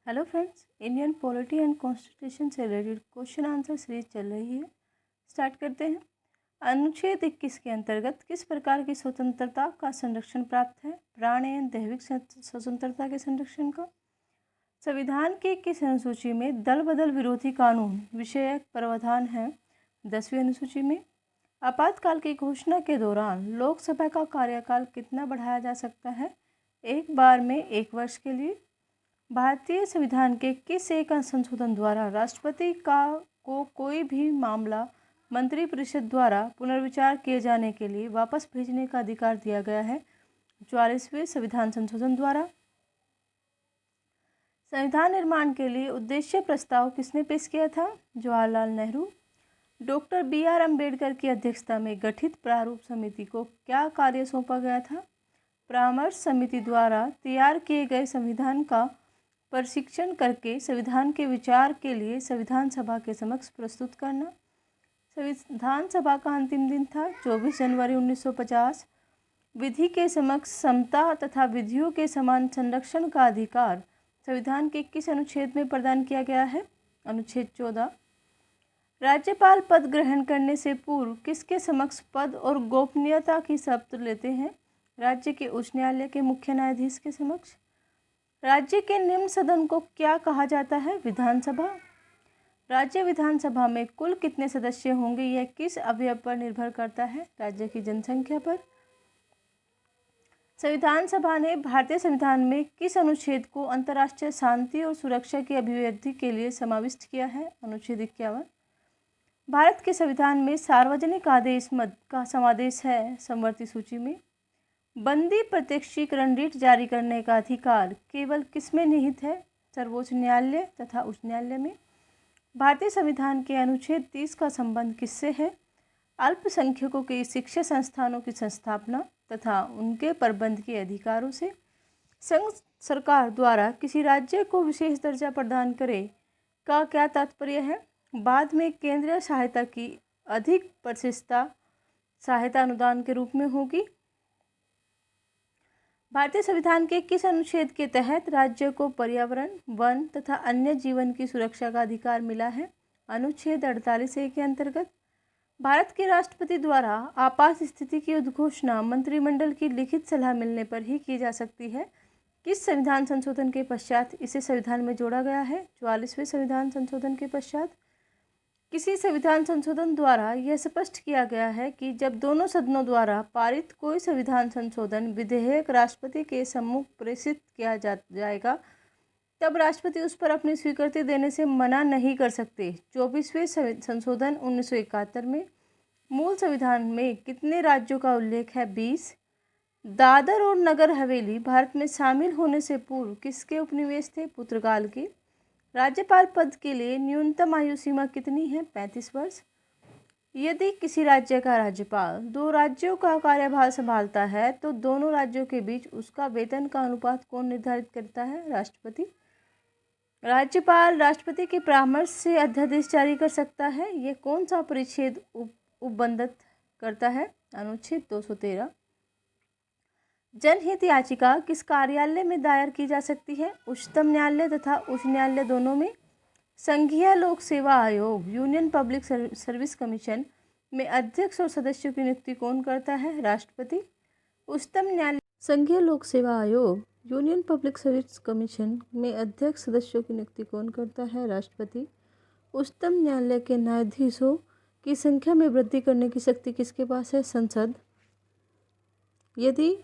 Hello friends, Indian polity and constitution से related question answer series चल रही है। स्टार्ट करते हैं। अनुच्छेद 21 के अंतर्गत किस प्रकार की स्वतंत्रता का संरक्षण प्राप्त है? प्राण एवं दैहिक स्वतंत्रता के संरक्षण का। संविधान की किस अनुसूची में दल बदल विरोधी कानून विषयक प्रावधान है? 10वीं अनुसूची में। आपातकाल की घोषणा के दौरान लोकसभा का कार्यकाल कितना बढ़ाया जा सकता है? एक बार में 1 वर्ष के लिए। भारतीय संविधान के किस एक संशोधन द्वारा राष्ट्रपति को कोई भी मामला मंत्रिपरिषद द्वारा पुनर्विचार किए जाने के लिए वापस भेजने का अधिकार दिया गया है? 44वें संविधान संशोधन द्वारा। संविधान निर्माण के लिए उद्देश्य प्रस्ताव किसने पेश किया था? जवाहरलाल नेहरू। डॉक्टर BR अम्बेडकर की अध्यक्षता में गठित प्रारूप समिति को क्या कार्य सौंपा गया था? परामर्श समिति द्वारा तैयार किए गए संविधान का परीक्षण करके संविधान के विचार के लिए संविधान सभा के समक्ष प्रस्तुत करना। संविधान सभा का अंतिम दिन था 24 जनवरी 1950। विधि के समक्ष समता तथा विधियों के समान संरक्षण का अधिकार संविधान के किस अनुच्छेद में प्रदान किया गया है? अनुच्छेद 14। राज्यपाल पद ग्रहण करने से पूर्व किसके समक्ष पद और गोपनीयता की शपथ लेते हैं? राज्य के उच्च न्यायालय के मुख्य न्यायाधीश के समक्ष। राज्य के निम्न सदन को क्या कहा जाता है? विधानसभा। राज्य विधानसभा में कुल कितने सदस्य होंगे? यह किस अवयव पर निर्भर करता है? राज्य की जनसंख्या पर। संविधान सभा ने भारतीय संविधान में किस अनुच्छेद को अंतर्राष्ट्रीय शांति और सुरक्षा की अभिव्यक्ति के लिए समाविष्ट किया है? अनुच्छेद 51। भारत के संविधान में सार्वजनिक आदेश मद का समावेश है समवर्ती सूची में। बंदी प्रत्यक्षीकरण रिट जारी करने का अधिकार केवल किसमें निहित है? सर्वोच्च न्यायालय तथा उच्च न्यायालय में। भारतीय संविधान के अनुच्छेद 30 का संबंध किससे है? अल्पसंख्यकों के शिक्षा संस्थानों की संस्थापना तथा उनके प्रबंध के अधिकारों से। संघ सरकार द्वारा किसी राज्य को विशेष दर्जा प्रदान करे का क्या तात्पर्य है? बाद में केंद्रीय सहायता की अधिक प्रतिशतता सहायता अनुदान के रूप में होगी। भारतीय संविधान के किस अनुच्छेद के तहत राज्य को पर्यावरण, वन तथा अन्य जीवन की सुरक्षा का अधिकार मिला है? अनुच्छेद 48A के अंतर्गत। भारत के राष्ट्रपति द्वारा आपात स्थिति की उद्घोषणा मंत्रिमंडल की लिखित सलाह मिलने पर ही की जा सकती है। किस संविधान संशोधन के पश्चात इसे संविधान में जोड़ा गया है? 44वें संविधान संशोधन के पश्चात। किसी संविधान संशोधन द्वारा यह स्पष्ट किया गया है कि जब दोनों सदनों द्वारा पारित कोई संविधान संशोधन विधेयक राष्ट्रपति के सम्मुख प्रेषित किया जाएगा तब राष्ट्रपति उस पर अपनी स्वीकृति देने से मना नहीं कर सकते। 24वें संशोधन 1971 में। मूल संविधान में कितने राज्यों का उल्लेख है? 20। दादर और नगर हवेली भारत में शामिल होने से पूर्व किसके उपनिवेश थे? पुर्तगाल के। राज्यपाल पद के लिए न्यूनतम आयु सीमा कितनी है? 35 वर्ष। यदि किसी राज्य का राज्यपाल 2 राज्यों का कार्यभार संभालता है तो दोनों राज्यों के बीच उसका वेतन का अनुपात कौन निर्धारित करता है? राष्ट्रपति। राज्यपाल राष्ट्रपति के परामर्श से अध्यादेश जारी कर सकता है। यह कौन सा परिच्छेद उपबंधित करता है? अनुच्छेद 213। जनहित याचिका किस कार्यालय में दायर की जा सकती है? उच्चतम न्यायालय तथा उच्च न्यायालय दोनों में। संघीय लोक सेवा आयोग यूनियन पब्लिक सर्विस कमीशन में अध्यक्ष और सदस्यों की नियुक्ति कौन करता है? राष्ट्रपति। उच्चतम न्यायालय संघीय लोक सेवा आयोग यूनियन पब्लिक सर्विस कमीशन में अध्यक्ष सदस्यों की नियुक्ति कौन करता है? राष्ट्रपति। उच्चतम न्यायालय के न्यायाधीशों की संख्या में वृद्धि करने की शक्ति किसके पास है? संसद। यदि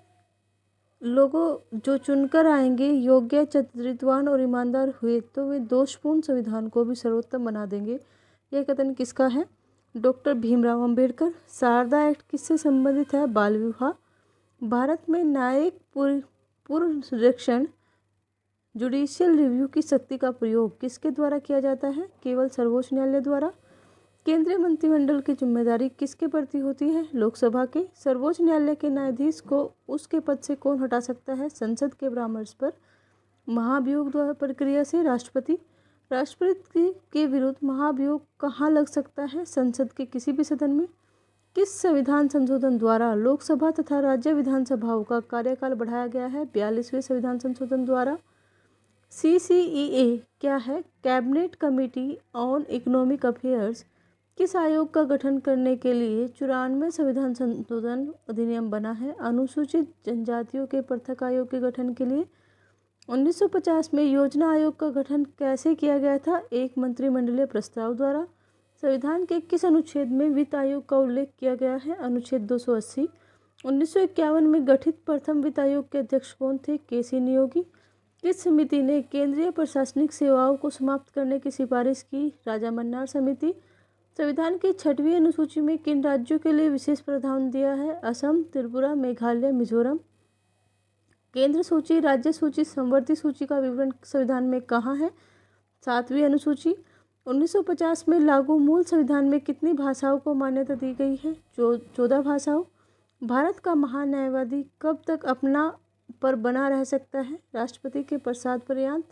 लोगों जो चुनकर आएंगे योग्य, चरित्रवान और ईमानदार हुए तो वे दोषपूर्ण संविधान को भी सर्वोत्तम बना देंगे। यह कथन किसका है? डॉक्टर भीमराव अंबेडकर। शारदा एक्ट किससे संबंधित है? बाल विवाह। भारत में न्यायिक पुनरीक्षण जुडिशियल रिव्यू की शक्ति का प्रयोग किसके द्वारा किया जाता है? केवल सर्वोच्च न्यायालय द्वारा। केंद्रीय मंत्रिमंडल की जिम्मेदारी किसके प्रति होती है? लोकसभा के। सर्वोच्च न्यायालय के न्यायाधीश को उसके पद से कौन हटा सकता है? संसद के परामर्श पर। महाभियोग द्वारा प्रक्रिया से राष्ट्रपति। राष्ट्रपति के विरुद्ध महाभियोग कहाँ लग सकता है? संसद के किसी भी सदन में। किस संविधान संशोधन द्वारा लोकसभा तथा राज्य विधानसभाओं का कार्यकाल बढ़ाया गया है? 42वें संविधान संशोधन द्वारा। CCEA क्या है? Cabinet committee on economic affairs किस आयोग का गठन करने के लिए 94 संविधान संशोधन अधिनियम बना है? अनुसूचित जनजातियों के पृथक आयोग के गठन के लिए 1950 में योजना आयोग का गठन कैसे किया गया था? एक मंत्रिमंडलीय प्रस्ताव द्वारा। संविधान के किस अनुच्छेद में वित्त आयोग का उल्लेख किया गया है? अनुच्छेद 280। 1951 में गठित प्रथम वित्त आयोग के अध्यक्ष कौन थे? केसी नियोगी। किस समिति ने केंद्रीय प्रशासनिक सेवाओं को समाप्त करने की सिफारिश की? राजा मन्नार समिति। संविधान की 6वीं अनुसूची में किन राज्यों के लिए विशेष प्रावधान दिया है? असम, त्रिपुरा, मेघालय, मिजोरम। केंद्र सूची, राज्य सूची, समवर्ती सूची का विवरण संविधान में कहाँ है? 7वीं अनुसूची। 1950 में लागू मूल संविधान में कितनी भाषाओं को मान्यता दी गई है? 14 भाषाओं। भारत का महान न्यायवादी कब तक अपना पर बना रह सकता है? राष्ट्रपति के प्रसाद पर्यंत।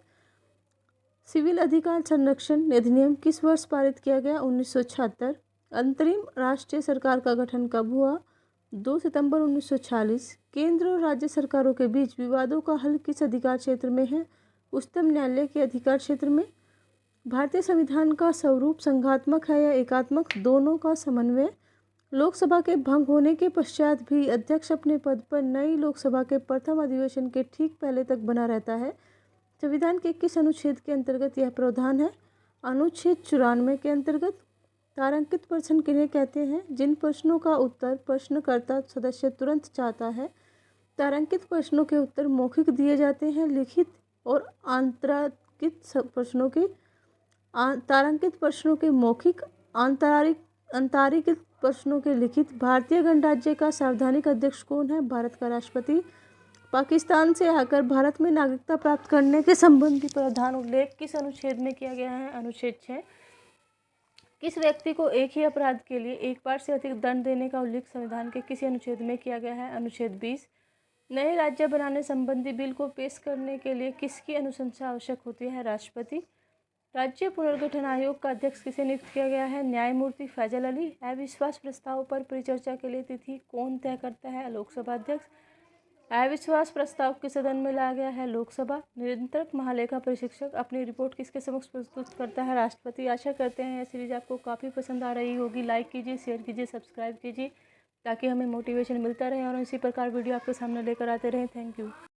सिविल अधिकार संरक्षण अधिनियम किस वर्ष पारित किया गया? 1976। अंतरिम राष्ट्रीय सरकार का गठन कब हुआ? 2 सितंबर 1946। केंद्र और राज्य सरकारों के बीच विवादों का हल किस अधिकार क्षेत्र में है? उच्चतम न्यायालय के अधिकार क्षेत्र में। भारतीय संविधान का स्वरूप संघात्मक है या एकात्मक? दोनों का समन्वय। लोकसभा के भंग होने के पश्चात भी अध्यक्ष अपने पद पर नई लोकसभा के प्रथम अधिवेशन के ठीक पहले तक बना रहता है। संविधान के किस अनुच्छेद के अंतर्गत यह प्रावधान है? अनुच्छेद 94 के अंतर्गत। तारांकित प्रश्न किन्हें कहते हैं? जिन प्रश्नों का उत्तर प्रश्नकर्ता सदस्य तुरंत चाहता है। तारांकित प्रश्नों के उत्तर मौखिक दिए जाते हैं। लिखित और आंतरांकित प्रश्नों के तारांकित प्रश्नों के मौखिक, अंतरिक्ष प्रश्नों के लिखित। भारतीय गणराज्य का संवैधानिक अध्यक्ष कौन है? भारत का राष्ट्रपति। पाकिस्तान से आकर भारत में नागरिकता प्राप्त करने के संबंधी प्रावधान उल्लेख किस अनुच्छेद में किया गया है? अनुच्छेद 6। किस व्यक्ति को एक ही अपराध के लिए एक बार से अधिक दंड देने का उल्लेख संविधान के किसी अनुच्छेद में किया गया है? अनुच्छेद 20। नए राज्य बनाने संबंधी बिल को पेश करने के लिए किसकी अनुशंसा आवश्यक होती है? राष्ट्रपति। राज्य पुनर्गठन आयोग का अध्यक्ष किसे नियुक्त किया गया है? न्यायमूर्ति फैजल अली। अविश्वास प्रस्ताव पर परिचर्चा के लिए तिथि कौन तय करता है? लोकसभा अध्यक्ष। अविश्वास प्रस्ताव किस सदन में लाया गया है? लोकसभा। निरंतरक महालेखा परीक्षक अपनी रिपोर्ट किसके समक्ष प्रस्तुत करता है? राष्ट्रपति। आशा करते हैं यह सीरीज आपको काफ़ी पसंद आ रही होगी। लाइक कीजिए, शेयर कीजिए, सब्सक्राइब कीजिए ताकि हमें मोटिवेशन मिलता रहे और इसी प्रकार वीडियो आपके सामने लेकर आते रहें। Thank you.